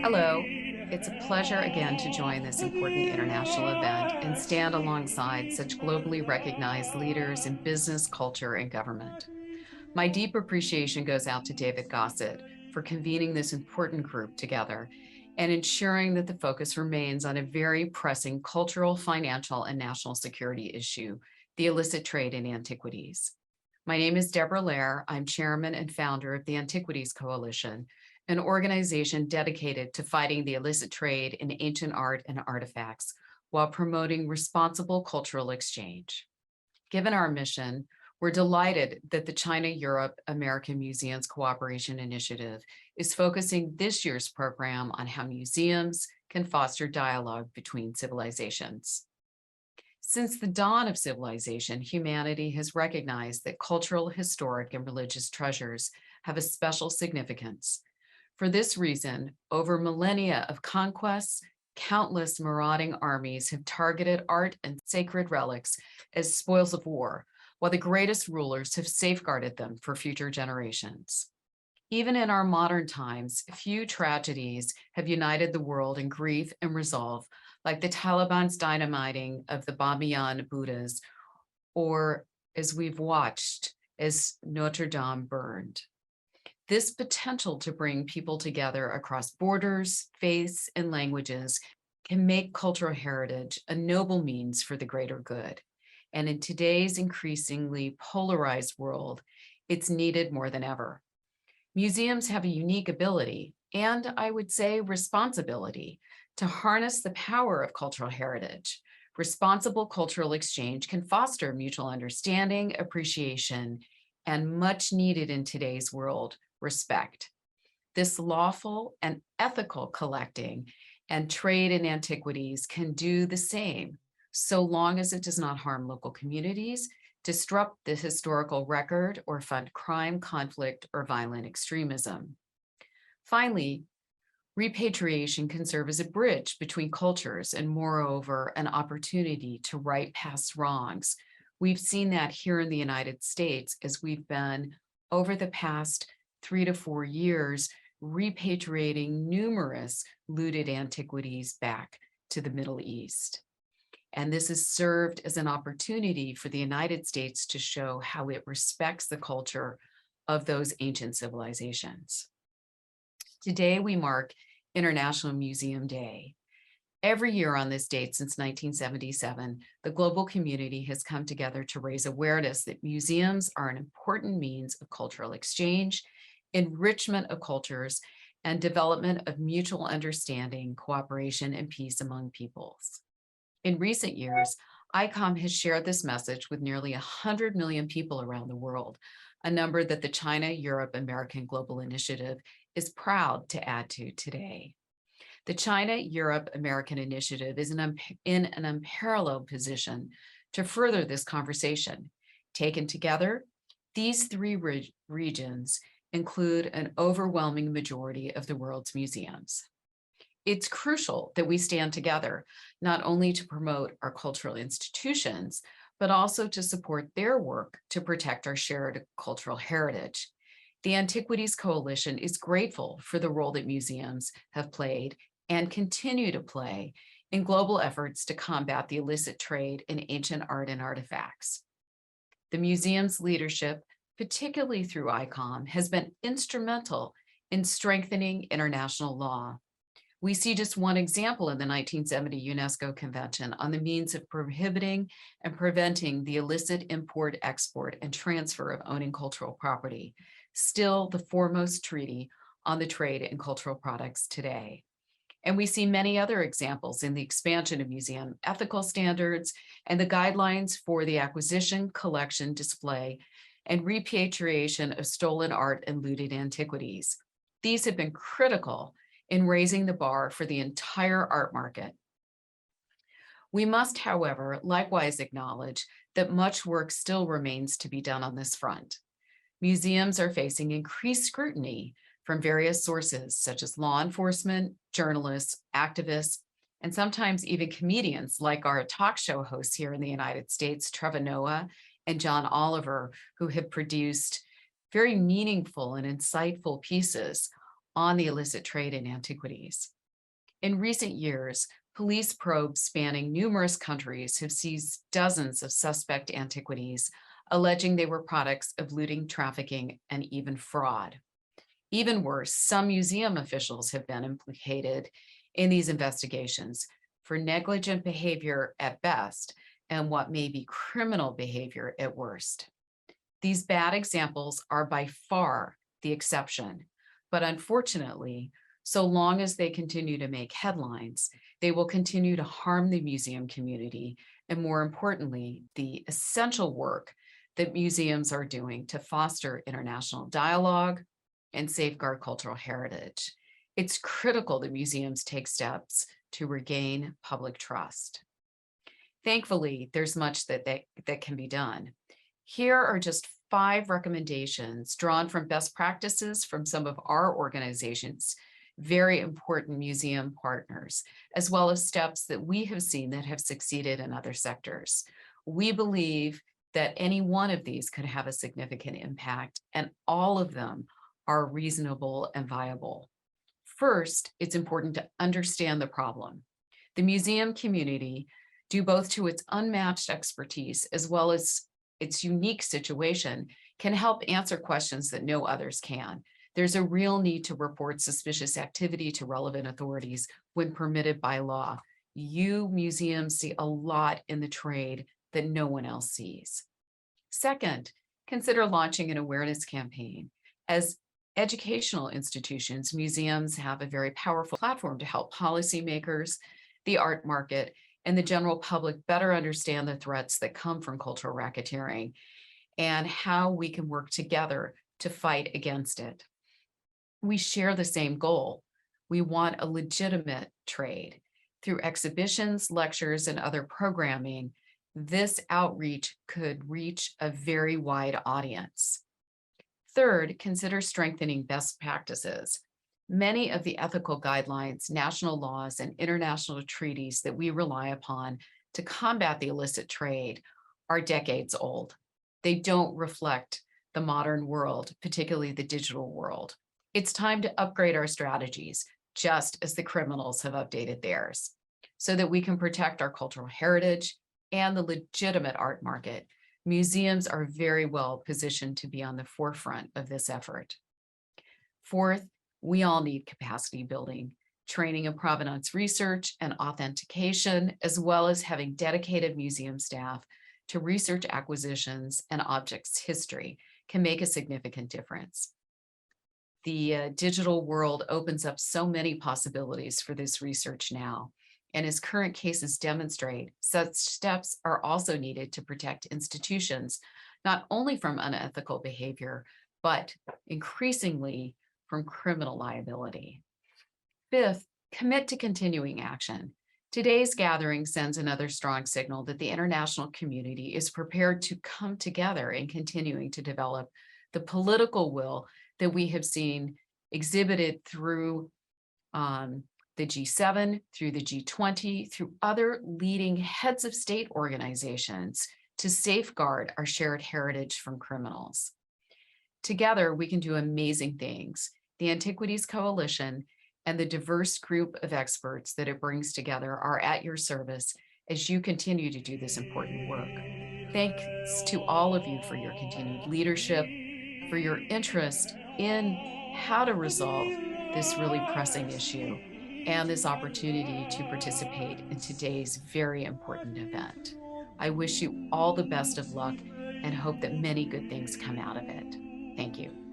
Hello. It's a pleasure again to join this important international event and stand alongside such globally recognized leaders in business, culture, and government. My deep appreciation goes out to David Gossett for convening this important group together and ensuring that the focus remains on a very pressing cultural, financial, and national security issue, the illicit trade in antiquities. My name is Deborah Lehr. I'm chairman and founder of the Antiquities Coalition, an organization dedicated to fighting the illicit trade in ancient art and artifacts while promoting responsible cultural exchange. Given our mission, we're delighted that the China-Europe American Museums Cooperation Initiative is focusing this year's program on how museums can foster dialogue between civilizations. Since the dawn of civilization, humanity has recognized that cultural, historic, and religious treasures have a special significance. For this reason, over millennia of conquests, countless marauding armies have targeted art and sacred relics as spoils of war, while the greatest rulers have safeguarded them for future generations. Even in our modern times, few tragedies have united the world in grief and resolve, like the Taliban's dynamiting of the Bamiyan Buddhas, or as we've watched as Notre Dame burned. This potential to bring people together across borders, faiths, and languages can make cultural heritage a noble means for the greater good. And in today's increasingly polarized world, it's needed more than ever. Museums have a unique ability, and I would say responsibility, to harness the power of cultural heritage. Responsible cultural exchange can foster mutual understanding, appreciation, and much needed in today's world, respect. This lawful and ethical collecting and trade in antiquities can do the same, so long as it does not harm local communities, disrupt the historical record, or fund crime, conflict, or violent extremism. Finally, repatriation can serve as a bridge between cultures and, moreover, an opportunity to right past wrongs. We've seen that here in the United States as we've been, over the past 3 to 4 years, repatriating numerous looted antiquities back to the Middle East. And this has served as an opportunity for the United States to show how it respects the culture of those ancient civilizations. Today, we mark International Museum Day. Every year on this date since 1977, the global community has come together to raise awareness that museums are an important means of cultural exchange, enrichment of cultures, and development of mutual understanding, cooperation, and peace among peoples. In recent years, ICOM has shared this message with nearly 100 million people around the world, a number that the China-Europe American Global Initiative is proud to add to today. The China-Europe American Initiative is in an unparalleled position to further this conversation. Taken together, these three regions include an overwhelming majority of the world's museums. It's crucial that we stand together, not only to promote our cultural institutions, but also to support their work to protect our shared cultural heritage. The Antiquities Coalition is grateful for the role that museums have played and continue to play in global efforts to combat the illicit trade in ancient art and artifacts. The museum's leadership, particularly through ICOM, has been instrumental in strengthening international law. We see just one example in the 1970 UNESCO Convention on the means of prohibiting and preventing the illicit import, export, and transfer of owning cultural property, still the foremost treaty on the trade in cultural products today. And we see many other examples in the expansion of museum ethical standards and the guidelines for the acquisition, collection, display, and repatriation of stolen art and looted antiquities. These have been critical in raising the bar for the entire art market. We must, however, likewise acknowledge that much work still remains to be done on this front. Museums are facing increased scrutiny from various sources, such as law enforcement, journalists, activists, and sometimes even comedians like our talk show hosts here in the United States, Trevor Noah and John Oliver, who have produced very meaningful and insightful pieces on the illicit trade in antiquities. In recent years, police probes spanning numerous countries have seized dozens of suspect antiquities, alleging they were products of looting, trafficking, and even fraud. Even worse, some museum officials have been implicated in these investigations for negligent behavior at best and what may be criminal behavior at worst. These bad examples are by far the exception, but unfortunately, so long as they continue to make headlines, they will continue to harm the museum community and, more importantly, the essential work that museums are doing to foster international dialogue and safeguard cultural heritage. It's critical that museums take steps to regain public trust. Thankfully, there's much that can be done. Here are just 5 recommendations drawn from best practices from some of our organizations, very important museum partners, as well as steps that we have seen that have succeeded in other sectors. We believe that any one of these could have a significant impact, and all of them are reasonable and viable. First, it's important to understand the problem. The museum community, due both to its unmatched expertise as well as its unique situation, can help answer questions that no others can. There's a real need to report suspicious activity to relevant authorities when permitted by law. You museums see a lot in the trade that no one else sees. Second, consider launching an awareness campaign. As educational institutions, museums have a very powerful platform to help policymakers, the art market, and the general public better understand the threats that come from cultural racketeering and how we can work together to fight against it. We share the same goal. We want a legitimate trade. Through exhibitions, lectures, and other programming, this outreach could reach a very wide audience. Third, consider strengthening best practices. Many of the ethical guidelines, national laws, and international treaties that we rely upon to combat the illicit trade are decades old. They don't reflect the modern world, particularly the digital world. It's time to upgrade our strategies, just as the criminals have updated theirs, so that we can protect our cultural heritage and the legitimate art market. Museums are very well positioned to be on the forefront of this effort. Fourth, we all need capacity building, training in provenance research and authentication, as well as having dedicated museum staff to research acquisitions and objects history can make a significant difference. The digital world opens up so many possibilities for this research now. And as current cases demonstrate, such steps are also needed to protect institutions, not only from unethical behavior, but increasingly from criminal liability. Fifth, commit to continuing action. Today's gathering sends another strong signal that the international community is prepared to come together in continuing to develop the political will that we have seen exhibited through the G7, through the G20, through other leading heads of state organizations to safeguard our shared heritage from criminals. Together, we can do amazing things. The Antiquities Coalition and the diverse group of experts that it brings together are at your service as you continue to do this important work. Thanks to all of you for your continued leadership, for your interest in how to resolve this really pressing issue, and this opportunity to participate in today's very important event. I wish you all the best of luck and hope that many good things come out of it. Thank you.